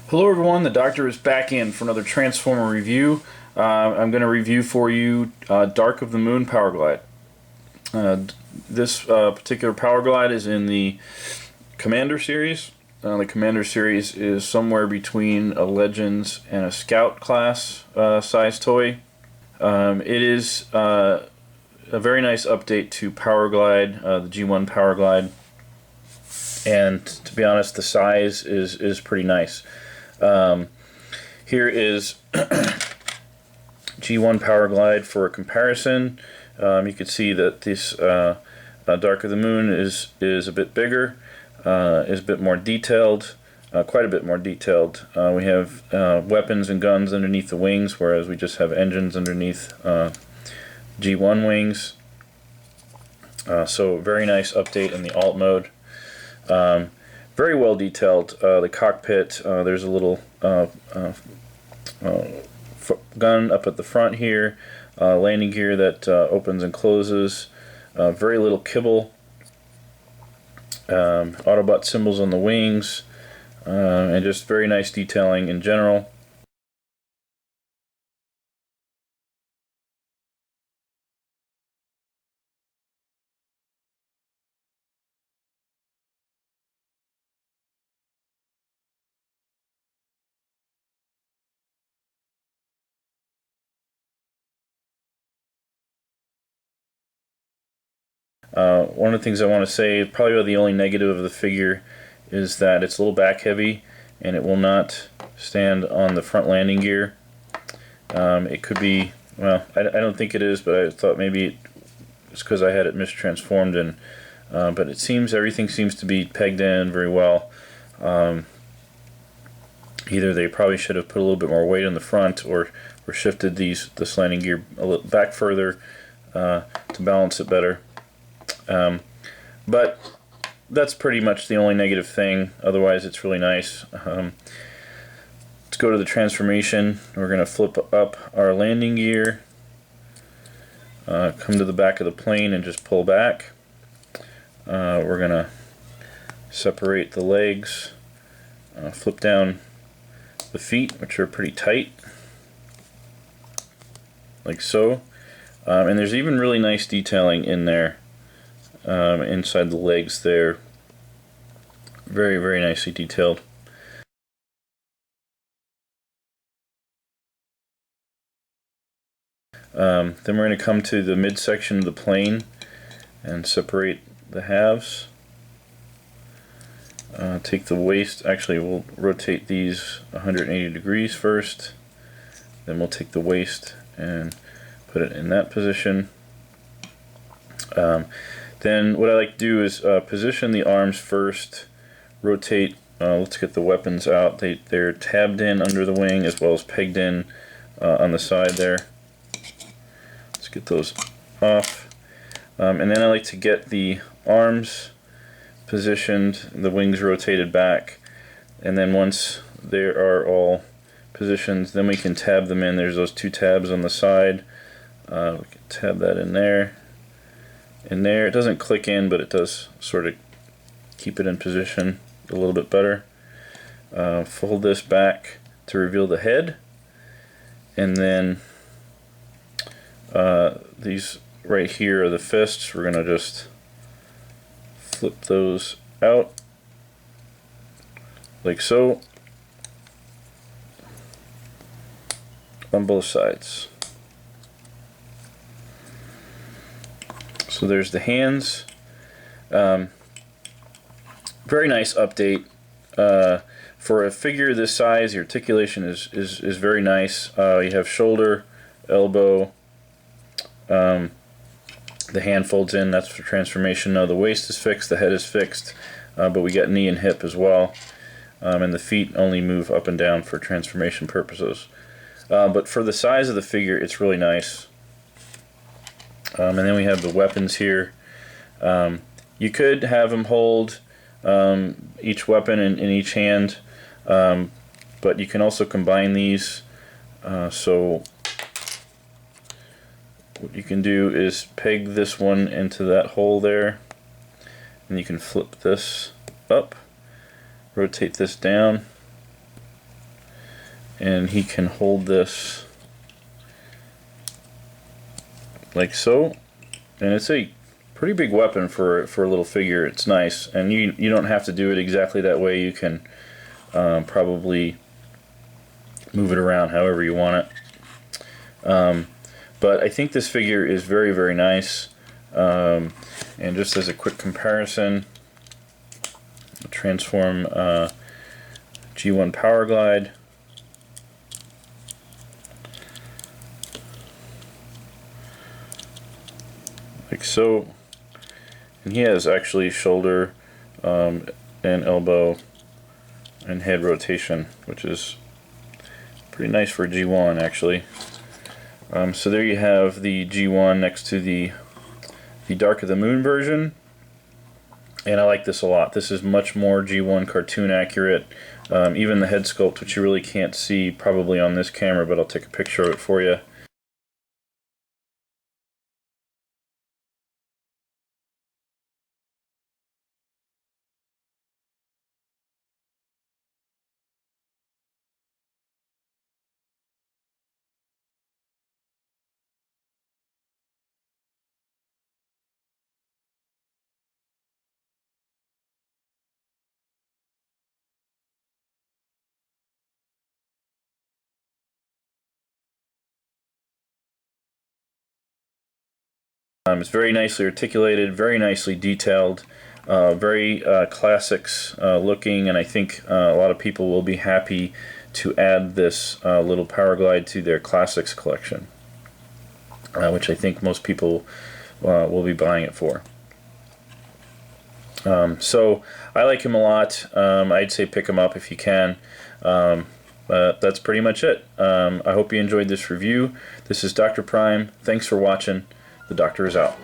Hello everyone, the doctor is back in for another Transformer review. I'm going to review for you Dark of the Moon Powerglide. This particular Powerglide is in the Commander series. The Commander series is somewhere between a Legends and a Scout class size toy. It is a very nice update to Powerglide, the G1 Powerglide, and to be honest, the size is pretty nice. Here is G1 Powerglide for a comparison. You can see that this Dark of the Moon is a bit bigger, is a bit more detailed, quite a bit more detailed. We have weapons and guns underneath the wings, whereas we just have engines underneath G1 wings. So very nice update in the alt mode. Very well detailed. The cockpit, there's a little gun up at the front here, landing gear that opens and closes, very little kibble, Autobot symbols on the wings, and just very nice detailing in general. One of the things I want to say, probably the only negative of the figure, is that it's a little back heavy and it will not stand on the front landing gear. It could be, well, I don't think it is, but I thought maybe it's because I had it mistransformed, and but it seems everything seems to be pegged in very well. Either they probably should have put a little bit more weight on the front, or shifted this landing gear a little back further to balance it better. But that's pretty much the only negative thing. Otherwise, it's really nice. Let's go to the transformation. We're going to flip up our landing gear, come to the back of the plane and just pull back. We're going to separate the legs, flip down the feet, which are pretty tight, like so. And there's even really nice detailing in there. Inside the legs there, very, very nicely detailed. Then we're going to come to the midsection of the plane and separate the halves. Take the waist, actually we'll rotate these 180 degrees first, then we'll take the waist and put it in that position. Then what I like to do is position the arms first, rotate, let's get the weapons out. They're tabbed in under the wing as well as pegged in on the side there. Let's get those off. And then I like to get the arms positioned, the wings rotated back, and then once they are all positioned, then we can tab them in. There's those two tabs on the side. We can tab that in there. In there, it doesn't click in, but it does sort of keep it in position a little bit better. Fold this back to reveal the head, and then these right here are the fists. We're going to just flip those out like so on both sides. So there's the hands. Very nice update. For a figure this size, the articulation is very nice. You have shoulder, elbow, the hand folds in, that's for transformation. Now the waist is fixed, the head is fixed, but we got knee and hip as well. And the feet only move up and down for transformation purposes. But for the size of the figure, it's really nice. And then we have the weapons here. You could have them hold each weapon in each hand, but you can also combine these. So what you can do is peg this one into that hole there, and you can flip this up, rotate this down, and he can hold this like so, and it's a pretty big weapon for a little figure. It's nice, and you don't have to do it exactly that way. You can probably move it around however you want it. But I think this figure is very, very nice. And just as a quick comparison, transform G1 Powerglide. Like so. And he has actually shoulder and elbow and head rotation, which is pretty nice for G1 actually. So there you have the G1 next to the Dark of the Moon version, and I like this a lot. This is much more G1 cartoon accurate. Even the head sculpt, which you really can't see probably on this camera, but I'll take a picture of it for you. It's very nicely articulated, very nicely detailed, very classics looking, and I think a lot of people will be happy to add this little Powerglide to their classics collection, which I think most people will be buying it for. So I like him a lot. I'd say pick him up if you can. That's pretty much it. I hope you enjoyed this review. This is Dr. Prime. Thanks for watching. The Doctor is out.